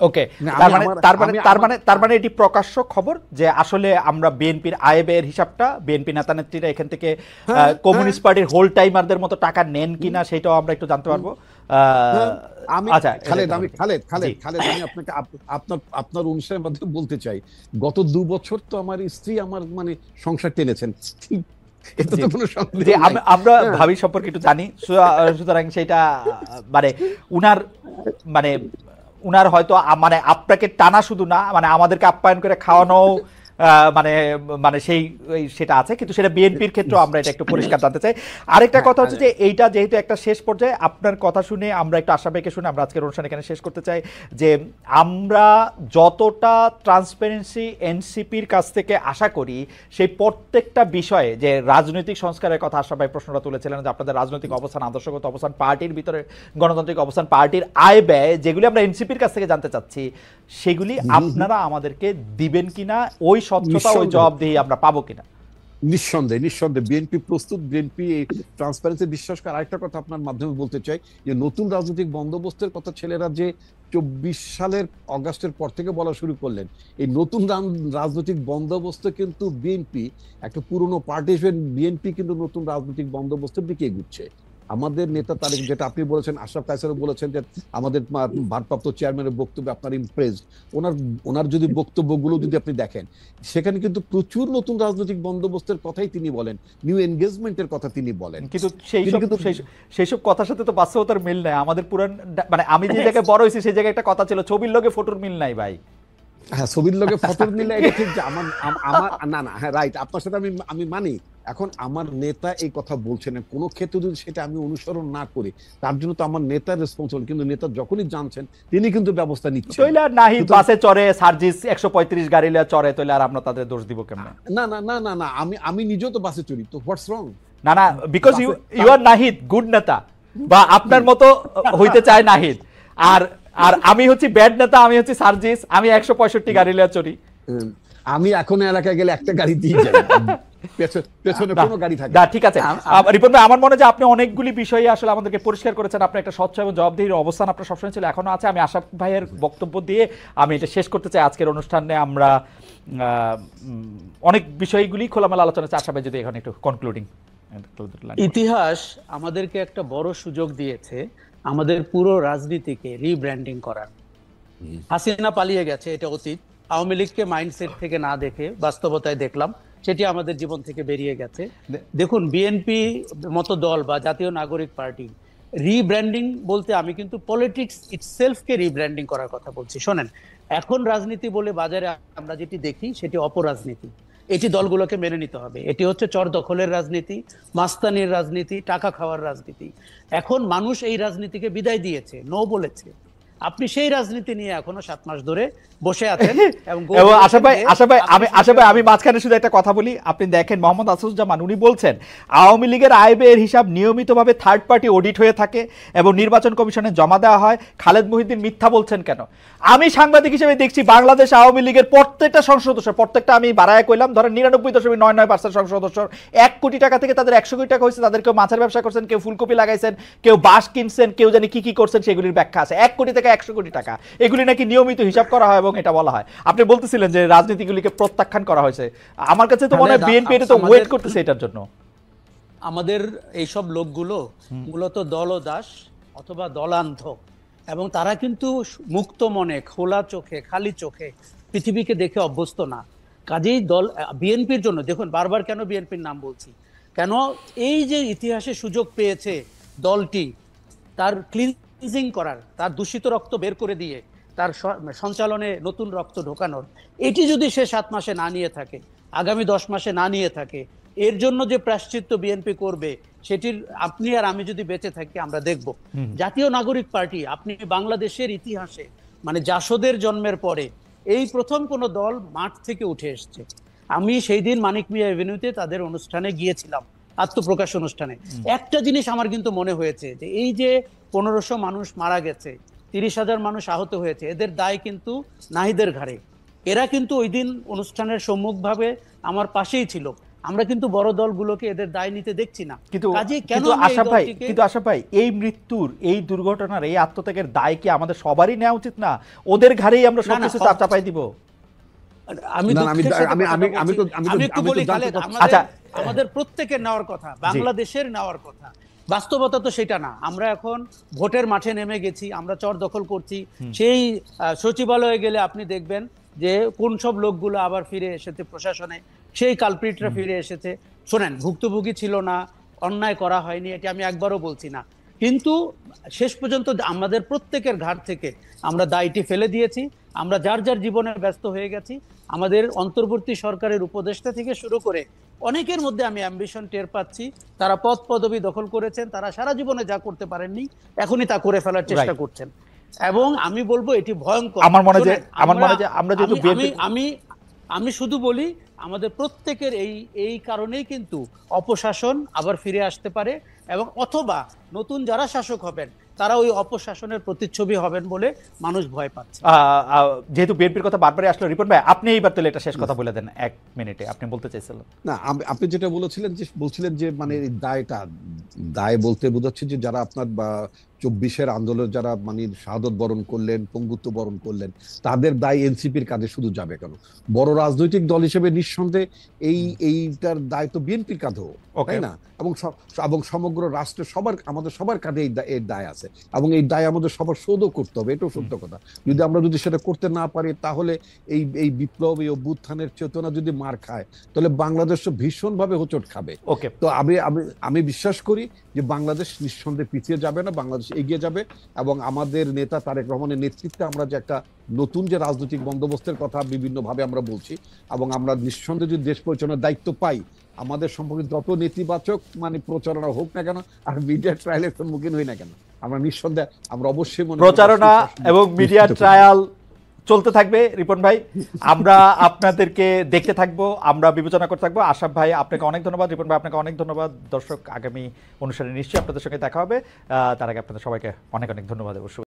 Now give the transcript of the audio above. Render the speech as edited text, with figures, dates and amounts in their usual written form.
ওকে, তার মানে এটি প্রকাশ্য খবর যে আসলে আমরা বিএনপির আয় ব্যয়ের হিসাবটা বিএনপি নেতা নেত্রীরা এখান থেকে কমিউনিস্ট পার্টির হোল টাইমারদের মতো টাকা নেন কিনা সেটাও আমরা একটু জানতে পারবো। আচ্ছা খালেদ, আমি আপনাকে আপনার অনুষ্ঠানের মাধ্যমে বলতে চাই, গত 2 বছর তো আমার স্ত্রী আমার মানে সংসার টেনেছেন, আমরা ভাবি সম্পর্কে একটু জানি, সুতরাং সেটা মানে উনার হয়তো মানে আপনাকে টানা শুধু না, মানে আমাদেরকে আপ্যায়ন করে খাওয়ানো মানে মানে সেটা আছে, কিন্তু সেটা বিএনপির ক্ষেত্রে আমরা এটা একটু পরিষ্কার জানতে চাই। আরেকটা কথা হচ্ছে যে এইটা যেহেতু একটা শেষ পর্যায়ে, আপনার কথা শুনে আমরা একটু আশাবাদীকে শুনে আমরা আজকের অনুষ্ঠান এখানে শেষ করতে চাই যে আমরা যতটা ট্রান্সপারেন্সি এনসিপির কাছ থেকে আশা করি, সেই প্রত্যেকটা বিষয়ে যে রাজনৈতিক সংস্কারের কথা আশাবাদী প্রশ্নটা তুলেছিলেন, যে আপনাদের রাজনৈতিক অবস্থান, আদর্শগত অবস্থান, পার্টির ভিতরে গণতান্ত্রিক অবস্থান, পার্টির আয় ব্যয়, যেগুলি আমরা এনসিপির কাছ থেকে জানতে চাচ্ছি, সেগুলি আপনারা আমাদেরকে দিবেন কিনা, ওই স্বচ্ছতা ওই জবাবদিহি আমরা পাবো কিনা? নিঃসন্দেহে বিএনপি প্রস্তুত, বিএনপি এই ট্রান্সপারেন্সি বিশ্বাস করে। আরেকটা কথা আপনার মাধ্যমে বলতে চাই যে নতুন রাজনৈতিক বন্দোবস্তের কথা ছেলেরা যে 24 সালের অগাস্টের পর থেকে বলা শুরু করলেন, এই নতুন রাজনৈতিক বন্দোবস্ত কিন্তু বিএনপি একটা পুরনো পার্টি হিসেবে বিএনপি কিন্তু নতুন রাজনৈতিক বন্দোবস্তের দিকে এগুচ্ছে। আমাদের নেতা তারেক, যেটা আপনি বলেছেন, আশরাফ কায়সারও বলেছেন যে আমাদের ভারপ্রাপ্ত চেয়ারম্যানের বক্তব্যে আপনার ইমপ্রেসড, ওনার যদি বক্তব্যগুলো যদি আপনি দেখেন, সেখানে কিন্তু প্রচুর নতুন রাজনৈতিক বন্দোবস্তের কথাই তিনি বলেন, নিউ এনগেজমেন্টের কথা তিনি বলেন, কিন্তু সেইসব কথার সাথে তো বাস্তবতার মিল নাই। আমাদের পুরান মানে আমি যে জায়গায় বড় হয়েছি সেই জায়গায় একটা কথা ছিল, ছবির লগে ফটোর মিল নাই ভাই। হ্যাঁ, ছবির লগে ফটোর মিল নাই, এটা ঠিক। যে আমার না হ্যাঁ রাইট, আপনার সাথে আমি মানি। এখন আমার নেতা এই কথা বলছেন, কোনো ক্ষেত্রে যদি সেটা আমি অনুসরণ না করি, তার জন্য তো আমার নেতার রেসপন্সিবল। কিন্তু নেতা যখনই জানছেন, তিনি কিন্তু ব্যবস্থা নিচ্ছেন। নাহিদ বাসে চড়ে, সার্জিস 135 গাড়ি লিয়ে চড়ে, তাহলে আর আমরা তাদের দোষ দিব কেমনে? না, আমি নিজেও তো বাসে চড়ি, তো হোয়াটস রং? না, because you are Nahid, good নেতা, বা আপনার মতো হইতে চায় নাহিদ, আর আমি হচ্ছি ব্যাড নেতা, আমি হচ্ছি সার্জিস, আমি 165 গাড়ি লিয়ে চড়ি। আমি এখন এলাকায় গেলে একটা গাড়ি দিয়ে যাই, পেছনে কোনো গাড়ি থাকে। ঠিক আছে রিপন ভাই, আমার মনে হয় যে আপনি অনেকগুলি বিষয়ে আসলে আমাদেরকে পরিষ্কার করেছেন। আপনি একটা স্বচ্ছ এবং জবাবদিহির অবস্থান আপনার সবসময় ছিল, এখনো আছে। আমি আশরাফ ভাইয়ের বক্তব্য দিয়ে আমি এটা শেষ করতে চাই আজকের অনুষ্ঠানে। আমরা অনেক বিষয়গুলি খোলামেলা আলোচনা চাই। আশরাফ ভাই যদি এখন একটু কনক্লুডিং। ইতিহাস আমাদেরকে একটা বড় সুযোগ দিয়েছে আমাদের পুরো রাজনীতিকে রিব্র্যান্ডিং করার। হাসিনা পালিয়ে গেছে, এটা অতীত। আওয়ামী লীগকে মাইন্ডসেট থেকে না দেখে বাস্তবতায় দেখলাম, সেটি আমাদের জীবন থেকে বেরিয়ে গেছে। দেখুন, বিএনপি মতো দল বা জাতীয় নাগরিক পার্টি রিব্র্যান্ডিং বলতে আমি কিন্তু পলিটিক্স ইটসেলফকে রিব্র্যান্ডিং করার কথা বলছি। শোনেন, এখন রাজনীতি বলে বাজারে আমরা যেটি দেখি সেটি অপরাজনীতি। এটি দলগুলোকে মেনে নিতে হবে। এটি হচ্ছে চর দখলের রাজনীতি, মাস্তানির রাজনীতি, টাকা খাওয়ার রাজনীতি। এখন মানুষ এই রাজনীতিকে বিদায় দিয়েছে, নো বলেছে। আপনি সেই রাজনীতি নিয়ে এখনো 7 মাস ধরে বসে আছেন। এবং আশা ভাই আমি মাঝখানে শুধু একটা কথা বলি। আপনি দেখেন, মোহাম্মদ আসুজ্জামান উনি বলছেন আওয়ামী লীগের আয় ব্যয়ের হিসাব নিয়মিতভাবে থার্ড পার্টি অডিট হয়ে থাকে এবং নির্বাচন কমিশনে জমা দেওয়া হয়। খালেদ মহিউদ্দিন মিথ্যা বলছেন কেন? আমি সাংবাদিক হিসেবে দেখছি বাংলাদেশ আওয়ামী লীগের প্রত্যেকটা সংসদ সদস্য, প্রত্যেকটা আমি বাড়ায় কইলাম, ধরেন 99.99% সংসদ সদস্য 1 কোটি টাকা থেকে তাদের 100 কোটি টাকা হয়েছে। তাদের কেউ মাছের ব্যবসা করছেন, কেউ ফুলকপি লাগাইছেন, কেউ বাঁশ কিনছেন, কেউ জানি কি করছেন, সেগুলির ব্যাখ্যা আছে। 1 কোটি থেকে 100 কোটি টাকা এগুলি নাকি নিয়মিত হিসাব করা হয় এবং এটা বলা হয়। আপনি বলতেছিলেন যে রাজনীতিগুলিকে প্রত্যাখ্যান করা হয়েছে। আমার কাছে তো মনে হয় বিএনপি এটা তো ওয়েট করতেছে এটার জন্য। আমাদের এইসব লোকগুলো মূলত দলদাস অথবা দলান্ধ, এবং তারা কিন্তু মুক্ত মনে, খোলা চোখে, খালি চোখে পৃথিবীকে দেখে অভ্যস্ত না। কাজেই দল বিএনপির জন্য, দেখুন বারবার কেন বিএনপির নাম বলছি, কেন এই যে ইতিহাসে সুযোগ পেয়েছে দলটি তার ক্লিনজিং করার, তার দূষিত রক্ত বের করে দিয়ে তার সঞ্চালনে নতুন রক্ত ঢোকানোর, এটি যদি সে 7 মাসে না নিয়ে থাকে, আগামী 10 মাসে না নিয়ে থাকে, এর জন্য যে প্রায়শ্চিত্ত বিএনপি করবে সেটির আপনি আর আমি যদি বেঁচে থাকি আমরা দেখব। জাতীয় নাগরিক পার্টি, আপনি বাংলাদেশের ইতিহাসে মানে জাসদের জন্মের পরে এই প্রথম কোন দল মাঠ থেকে উঠে এসছে। আমি সেই দিন মানিক মিয়া এভিনিউতে তাদের অনুষ্ঠানে গিয়েছিলাম, আত্মপ্রকাশ অনুষ্ঠানে। একটা জিনিস আমার কিন্তু মনে হয়েছে যে এই যে 1500 মানুষ মারা গেছে, 30,000 মানুষ আহত হয়েছে, এদের দায় কিন্তু নাহিদের ঘাড়ে। এরা কিন্তু ওই দিন অনুষ্ঠানের সম্মুখভাবে আমার পাশেই ছিল। আমরা কিন্তু বড় দলগুলোকে এদের দায় নিতে দেখছি না। কিন্তু কাজেই কেন কিন্তু আমি এই আশরাফ ভাই, দলটিকে- কিন্তু আশরাফ ভাই, এই মৃত্যুর, এই দুর্ঘটনার, এই আত্মত্যাগের দায় কি আমাদের সবারই নেওয়া উচিত না? ওদের ঘাড়েই আমরা না, না, সবকিছু চাপাই দিব? আমি না, দুঃখের সাথে আমি- কথাটা আমি- আমি বলছি। তো- আমি তো- আমি একটু আমি তো বলি জানতে খালেদ, চাচ্ছি- আচ্ছা। আমাদের প্রত্যেকের নেওয়ার কথা, বাংলাদেশের নেওয়ার কথা। বাস্তবতা তো সেটা না। আমরা এখন ভোটের মাঠে নেমে গেছি, আমরা চর দখল করছি। সেই সচিবালয়ে গেলে আপনি দেখবেন যে কোন সব লোকগুলো আবার ফিরে এসেছে প্রশাসনে, সেই কালপ্রিটরা ফিরে এসেছে। শোনেন, ভুক্তভোগী ছিল না, অন্যায় করা হয়নি, এটা আমি একবারও বলছি না, কিন্তু শেষ পর্যন্ত আমাদের প্রত্যেকের ঘাট থেকে আমরা দায়টি ফেলে দিয়েছি। আমরা যার যার জীবনে ব্যস্ত হয়ে গেছি। আমাদের অন্তর্বর্তী সরকারের উপদেষ্টা থেকে শুরু করে অনেকের মধ্যে আমি অ্যাম্বিশন টের পাচ্ছি। তারা পদ পদবি দখল করেছেন, তারা সারা জীবনে যা করতে পারেননি এখনই তা করে ফেলার চেষ্টা Right. করছেন, এবং আমি বলবো এটি ভয়ঙ্কর। আমার মনে হয় যে শোনেন, আমরা যেহেতু আমি শুধু বলি, আমাদের প্রত্যেকের এই কারণেই কিন্তু অপশাসন আবার ফিরে আসতে পারে, এবং অথবা নতুন যারা শাসক হবেন তারা ওই অপশাসনের প্রতিচ্ছবি হবেন বলে মানুষ ভয় পাচ্ছে। যেহেতু বিএনপির কথা বারবারই আসলো, রিপন ভাই আপনি এইবার তাহলে এটা শেষ কথা বলে দেন 1 মিনিটে, আপনি বলতে চাইছিলেন। না, আপনি যেটা বলছিলেন যে মানে এই দায় বলতে বোঝাচ্ছে যে যারা আপনার বা 24-এর আন্দোলন যারা মানে শাহাদত বরণ করলেন, পঙ্গুত্ব বরণ করলেন, তাদের দায় এনসিপির কাঁধে শুধু যাবে কেন? বড় রাজনৈতিক দল হিসেবে নিঃসন্দেহে এইটার দায় তো বিএনপির কাঁধেও, তাই না? এবং সমগ্র রাষ্ট্রের আমাদের সবার কাঁধে এর দায় আছে, এবং এই দায় আমাদের সবার শোধও করতে হবে, এটাও সত্য কথা। যদি সেটা করতে না পারি, তাহলে এই বিপ্লব, এই অভ্যুত্থানের চেতনা যদি মার খায়, তাহলে বাংলাদেশ ভীষণভাবে হোঁচট খাবে। ওকে, তো আমি বিশ্বাস করি যে বাংলাদেশ নিঃসন্দেহে পিছিয়ে যাবে না, বাংলাদেশ এগিয়ে যাবে, এবং আমাদের নেতা তারেক রহমানের নেতৃত্বে আমরা যে একটা নতুন যে রাজনৈতিক বন্দোবস্তের কথা বিভিন্নভাবে আমরা বলছি, এবং আমরা নিঃসন্দেহে যদি দেশ পরিচালনার দায়িত্ব পাই, আমাদের সম্পর্কে যত নেতিবাচক মানে প্রচারণা হোক না কেন, আর মিডিয়া ট্রায়ালের সম্মুখীন হই না কেন, আমরা নিঃসন্দেহে আমরা অবশ্যই প্রচারণা এবং মিডিয়া ট্রায়াল চলতে থাকবে। রিপন ভাই, আমরা আপনাদেরকে দেখতে থাকবো, আমরা বিবেচনা করতে থাকবো। আশরাফ ভাই আপনাকে অনেক ধন্যবাদ, রিপন ভাই আপনাকে অনেক ধন্যবাদ। দর্শক, আগামী অনুষ্ঠানে নিশ্চয়ই আপনাদের সঙ্গে দেখা হবে। তার আগে আপনাদের সবাইকে অনেক অনেক ধন্যবাদ অবশ্যই।